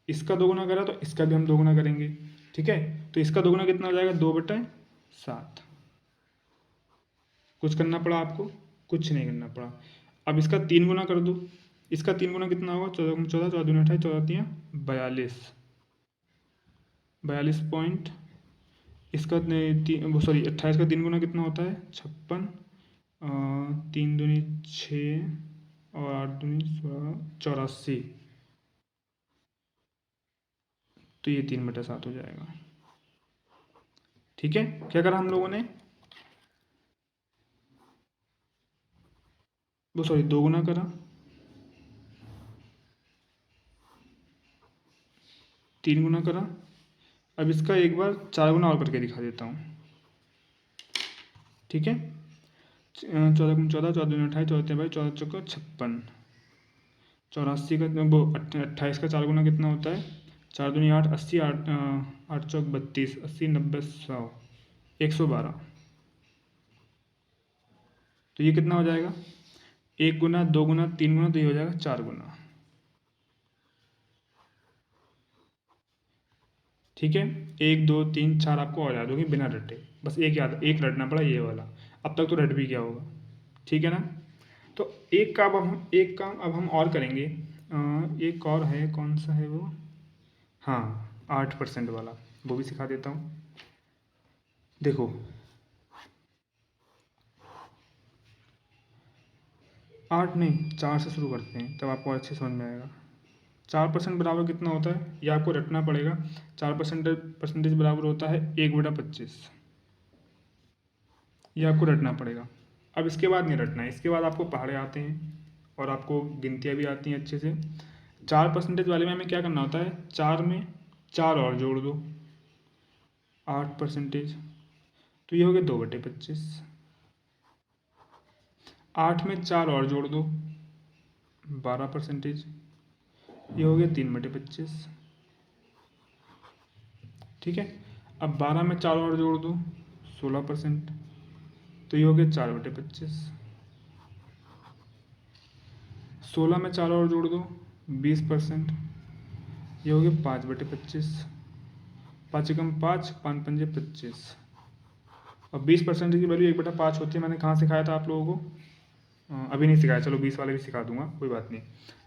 इसका दोगुना करा, तो इसका भी हम दोगुना करेंगे, ठीक है। तो इसका दोगुना कितना हो जाएगा? 2/7। कुछ करना पड़ा आपको? कुछ नहीं करना पड़ा। अब इसका 3 गुना कर दो, इसका 3 गुना कितना होगा? 14 14, 14 दूनी 28, 14 3 42, 42 पॉइंट, इसका वो सॉरी 28 का 3 गुना कितना होता है? 56, 3 दूनी 6 और 8 दूनी 84, तो ये 3/7 हो जाएगा, ठीक है। क्या करा हम लोगों ने? वो सॉरी 2 गुना करा, 3 गुना करा। अब इसका एक बार 4 गुना और करके दिखा देता हूँ, ठीक है। 14 गुना 14, 14 दूनी 28, 14 भाई 14 चौका 56, 84 का वो 28 का 4 गुना कितना होता है, 4 दूनी 8, 80, 8 8 चौक 32, 80 90 100, 112। तो ये कितना हो जाएगा, 1 गुना 2 गुना 3 गुना, तो ये हो जाएगा 4 गुना, ठीक है। 1 2 3 4 आपको और याद होगी बिना रटे, बस एक रटना पड़ा ये वाला। अब तक तो रट भी गया होगा, ठीक है ना। तो एक काम अब हम और करेंगे। एक और है, कौन सा है वो, हाँ 8% वाला, वो भी सिखा देता हूँ। देखो 8 नहीं 4 से शुरू करते हैं, तब आपको अच्छे समझ में आएगा। 4% बराबर कितना होता है, ये आपको रटना पड़ेगा। 4% बराबर होता है 1/25, ये आपको रटना पड़ेगा। अब इसके बाद नहीं रटना है, इसके बाद आपको पहाड़े आते हैं और आपको गिनतियाँ भी आती हैं अच्छे से। 4% वाले में हमें क्या करना होता है, 4 में 4 और जोड़ दो, 8%, तो ये हो गया 2/25। 8 में 4 और जोड़ दो, 12%, ये हो गया 3/25, ठीक है। अब 12 में 4 और जोड़ दो, 16%, तो ये हो गया 4/25। 16 में 4 और जोड़ दो, 20%, ये हो गया 5/25। 5 एकम 5, 5 पंजे 25। और 20% की वैल्यू 1/5 होती है, मैंने कहाँ सिखाया था आप लोगों को, अभी नहीं सिखाया, चलो 20 वाले भी सिखा दूंगा, कोई बात नहीं।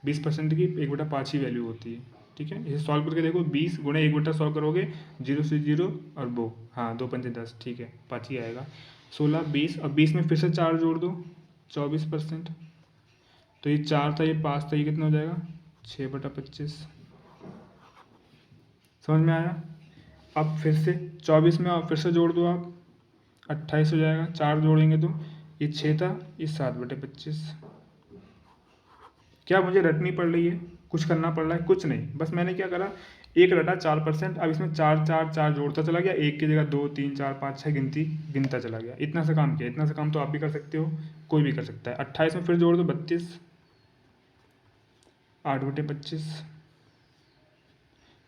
20% की 1/5 ही वैल्यू होती है, ठीक है। इसे सॉल्व करके देखो, 20 गुणे 1/100 करोगे, 0 से 0 और वो, हाँ 2 पंजे 10, ठीक है 5 ही आएगा। 16 20, अब 20 में फिर से 4 जोड़ दो, 24%, तो ये 4 था, ये 5 था, ये कितना हो जाएगा 6/25, समझ में आया। अब फिर से 24 में और फिर से जोड़ दो आप, 28 हो जाएगा, 4 जोड़ेंगे तो ये 6 था, ये 7/25। क्या मुझे रटनी पड़ रही है, कुछ करना पड़ रहा है, कुछ नहीं, बस मैंने क्या करा, एक रटा 4%, अब इसमें 4 4 4 जोड़ता चला गया, एक की जगह 2 3 4 5 6 गिनता चला गया, इतना सा काम किया। इतना सा काम तो आप भी कर सकते हो, कोई भी कर सकता है। 28 में फिर जोड़ दो 32, 8/25,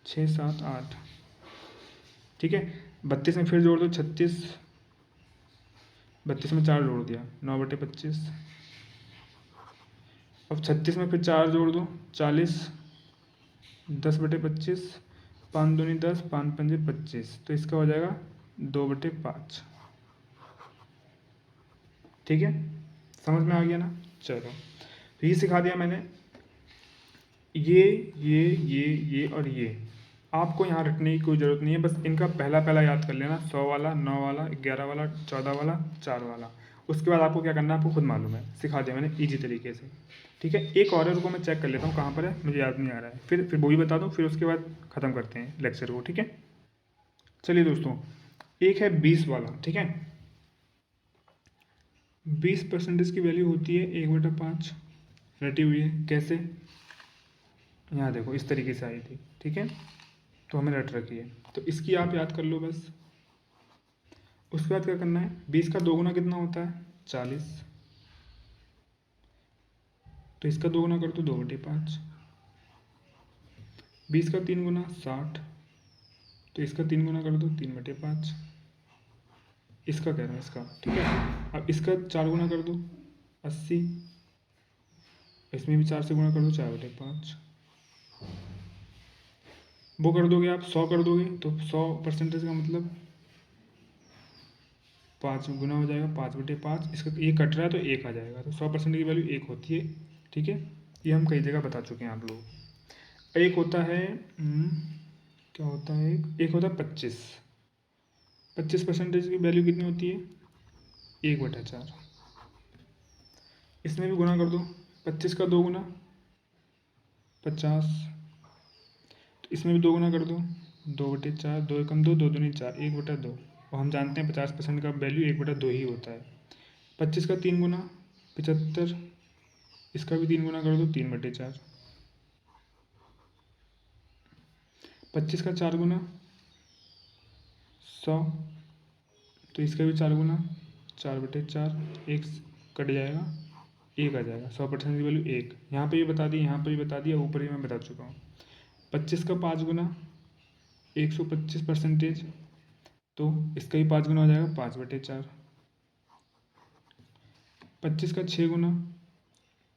6 7 8, ठीक है। 32 में फिर जोड़ दो 36, 32 में 4 जोड़ दिया, 9/25। अब 36 में फिर 4 जोड़ दो, 40, 10/25, 5 दूनी 10, 5 पंजे 25, तो इसका हो जाएगा 2/5, ठीक है। समझ में आ गया ना, चलो तो ये सिखा दिया मैंने। ये और ये आपको यहाँ रटने की कोई ज़रूरत नहीं है, बस इनका पहला पहला याद कर लेना, 100 वाला, 9 वाला, 11 वाला, 14 वाला, 4 वाला। उसके बाद आपको क्या करना है, आपको खुद मालूम है, सिखा दिया मैंने ईजी तरीके से, ठीक है। एक और है, रुको मैं चेक कर लेता हूँ कहाँ पर है, मुझे याद नहीं आ रहा है, फिर वो भी बता दूँ, फिर उसके बाद ख़त्म करते हैं लेक्चर को, ठीक है। चलिए दोस्तों, एक है 20 वाला, ठीक है। 20% की वैल्यू होती है 1/5, रटी हुई है, कैसे, यहाँ देखो इस तरीके से आई थी, ठीक है। तो हमें रट रखी है, तो इसकी आप याद कर लो बस। उसके बाद क्या करना है, 20 का 2 गुना कितना होता है 40, तो इसका 2 गुना कर दो 2/5। 20 का 3 गुना 60, तो इसका 3 गुना कर दो 3/5, इसका कह रहा है इसका, ठीक है। अब इसका 4 गुना कर दो 80, इसमें भी 4 से गुना कर दो 4/5। वो कर दोगे आप 100 कर दोगे, तो 100% का मतलब 5 गुना हो जाएगा 5/5, इसका ये कट रहा है तो 1 आ जाएगा, तो 100% की वैल्यू 1 होती है, ठीक है। ये हम कई जगह बता चुके हैं आप लोग। एक होता है क्या होता है, एक होता है 25% की वैल्यू कितनी होती है 1/4, इसमें भी गुना कर दो, 25 का 2 गुना 50, तो इसमें भी 2 गुना कर दो 2/4, 2 एकम 2, 2 दूनी 4, 1/2, और हम जानते हैं 50% का वैल्यू 1/2 ही होता है। 25 का 3 गुना 75, इसका भी 3 गुना कर दो, 3/4। 25 का 4 गुना 100, तो इसका भी 4 गुना 4/4, एक कट जाएगा, एक आ जाएगा। 100% की वैल्यू एक, यहाँ पे भी बता दी, यहाँ पे भी बता दिया, ऊपर ही मैं बता चुका हूँ। 25 का 5 गुना 125%, तो इसका भी 5 गुना हो जाएगा, 5/4। 25 का 6 गुना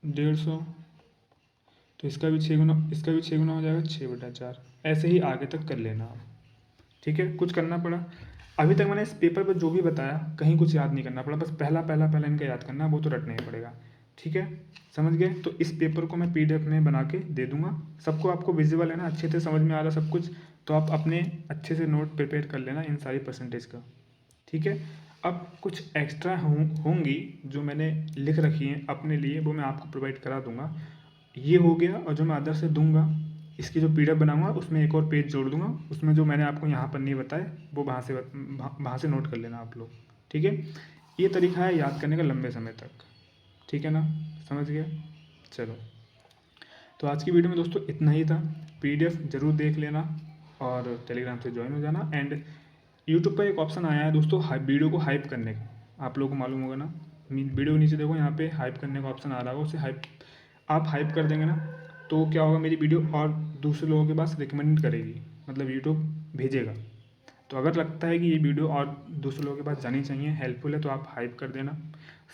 150, तो इसका भी 6 गुना, इसका भी 6 गुना हो जाएगा, 6/4। ऐसे ही आगे तक कर लेना आप, ठीक है। कुछ करना पड़ा अभी तक मैंने इस पेपर पर जो भी बताया, कहीं कुछ याद नहीं करना पड़ा, बस पहला पहला पहला इनका याद करना, वो तो रटना ही पड़ेगा, ठीक है। समझ गए? तो इस पेपर को मैं PDF में बना के दे दूंगा सबको, आपको विजिबल है ना, अच्छे से समझ में आ रहा सब कुछ, तो आप अपने अच्छे से नोट प्रिपेयर कर लेना इन सारी परसेंटेज का, ठीक है। अब कुछ एक्स्ट्रा होंगी जो मैंने लिख रखी हैं अपने लिए, वो मैं आपको प्रोवाइड करा दूंगा। ये हो गया, और जो मैं अदर से दूंगा, इसकी जो PDF बनाऊंगा उसमें एक और पेज जोड़ दूंगा, उसमें जो मैंने आपको यहाँ पर नहीं बताया वो वहाँ से नोट कर लेना आप लोग, ठीक है। ये तरीका है याद करने का लंबे समय तक, ठीक है ना, समझ गया। चलो, तो आज की वीडियो में दोस्तों इतना ही था। PDF ज़रूर देख लेना और टेलीग्राम से ज्वाइन हो जाना। एंड यूट्यूब पर एक ऑप्शन आया है दोस्तों, वीडियो को हाइप करने का, आप लोगों को मालूम होगा ना, वीडियो के नीचे देखो यहाँ पे हाइप करने का ऑप्शन आ रहा होगा, उसे आप हाइप कर देंगे ना, तो क्या होगा, मेरी वीडियो और दूसरे लोगों के पास रिकमेंड करेगी, मतलब यूट्यूब भेजेगा। तो अगर लगता है कि ये वीडियो और दूसरे लोगों के पास जानी चाहिए, हेल्पफुल है, तो आप हाइप कर देना,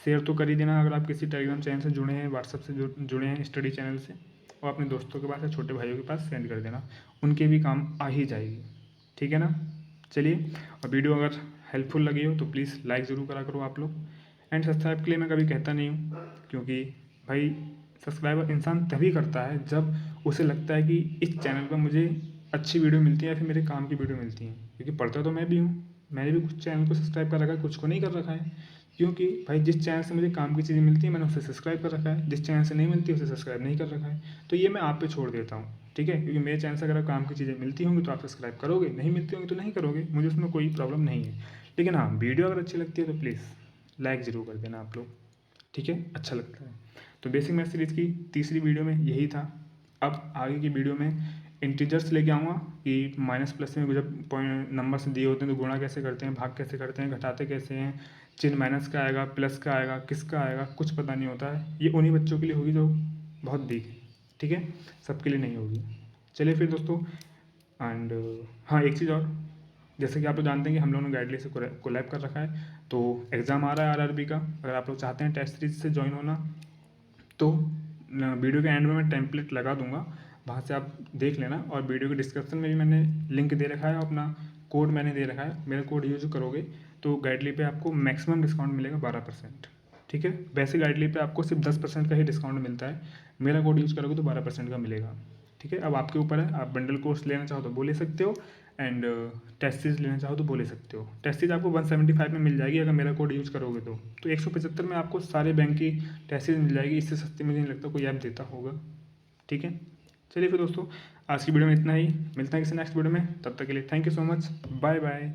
शेयर तो कर ही देना। अगर आप किसी टेलीग्राम चैनल से जुड़े हैं, व्हाट्सअप से जुड़े हैं, स्टडी चैनल से, और अपने दोस्तों के पास या छोटे भाइयों के पास सेंड कर देना, उनके भी काम आ ही जाएगी, ठीक है ना। चलिए, और वीडियो अगर हेल्पफुल लगी हो तो प्लीज़ लाइक ज़रूर करा करो आप लोग। एंड सब्सक्राइब के लिए मैं कभी कहता नहीं हूँ, क्योंकि भाई सब्सक्राइब इंसान तभी करता है जब उसे लगता है कि इस चैनल पर मुझे अच्छी वीडियो मिलती है या फिर मेरे काम की वीडियो मिलती है, क्योंकि पढ़ता तो मैं भी हूँ, मैंने भी कुछ चैनल को सब्सक्राइब कर रखा है, कुछ को नहीं कर रखा है, क्योंकि भाई जिस चैनल से मुझे काम की चीज़ें मिलती है मैंने उसे सब्सक्राइब कर रखा है, जिस चैनल से नहीं मिलती उसे सब्सक्राइब नहीं कर रखा है। तो ये मैं आप पे छोड़ देता हूँ, ठीक है, क्योंकि मेरे चैनल से अगर काम की चीज़ें मिलती होंगी तो आप सब्सक्राइब करोगे, नहीं मिलती होंगी तो नहीं करोगे, मुझे उसमें कोई प्रॉब्लम नहीं है। लेकिन हाँ, वीडियो अगर अच्छी लगती है तो प्लीज़ लाइक ज़रूर कर देना आप लोग, ठीक है, अच्छा लगता है। तो बेसिक मैथ सीरीज़ की तीसरी वीडियो में यही था। अब आगे की वीडियो में इंटीजर्स लेके आऊँगा कि माइनस प्लस में जब पॉइंट नंबर्स दिए होते हैं तो गुणा कैसे करते हैं, भाग कैसे करते हैं, घटाते कैसे हैं, चिन्ह माइनस का आएगा, प्लस का आएगा, किसका आएगा, कुछ पता नहीं होता है। ये उन्हीं बच्चों के लिए होगी जो बहुत वीक है, ठीक है, सबके लिए नहीं होगी। चलिए फिर दोस्तों, एंड हाँ, एक चीज़ और, जैसे कि आप लोग जानते हैं कि हम लोगों ने गाइडली से कोलैब कर रखा है, तो एग्ज़ाम आ रहा है RRB का। अगर आप लोग चाहते हैं टेस्ट सीरीज से ज्वाइन होना, तो वीडियो के एंड में मैं टेम्पलेट लगा दूंगा, वहाँ से आप देख लेना। और वीडियो के डिस्क्रिप्शन में भी मैंने लिंक दे रखा है, अपना कोड मैंने दे रखा है, मेरा कोड यूज करोगे तो गाइडली पे आपको मैक्सिमम डिस्काउंट मिलेगा 12%, ठीक है। वैसे गाइडली पे आपको सिर्फ 10% का ही डिस्काउंट मिलता है, मेरा कोड यूज़ करोगे तो 12% का मिलेगा, ठीक है। अब आपके ऊपर है, आप बंडल कोर्स लेना चाहो तो वो ले सकते हो, एंड टेस्ट सीरीज लेना चाहो तो वो ले सकते हो। टेस्ट सीरीज आपको 175 में मिल जाएगी अगर मेरा कोड यूज़ करोगे तो 175 में आपको सारे बैंक की टेस्ट सीरीज मिल जाएगी, इससे सस्ती मुझे नहीं लगता कोई ऐप देता होगा, ठीक है। चलिए फिर दोस्तों, आज की वीडियो में इतना ही, मिलता है किसी नेक्स्ट वीडियो में, तब तक के लिए thank you so much, bye bye.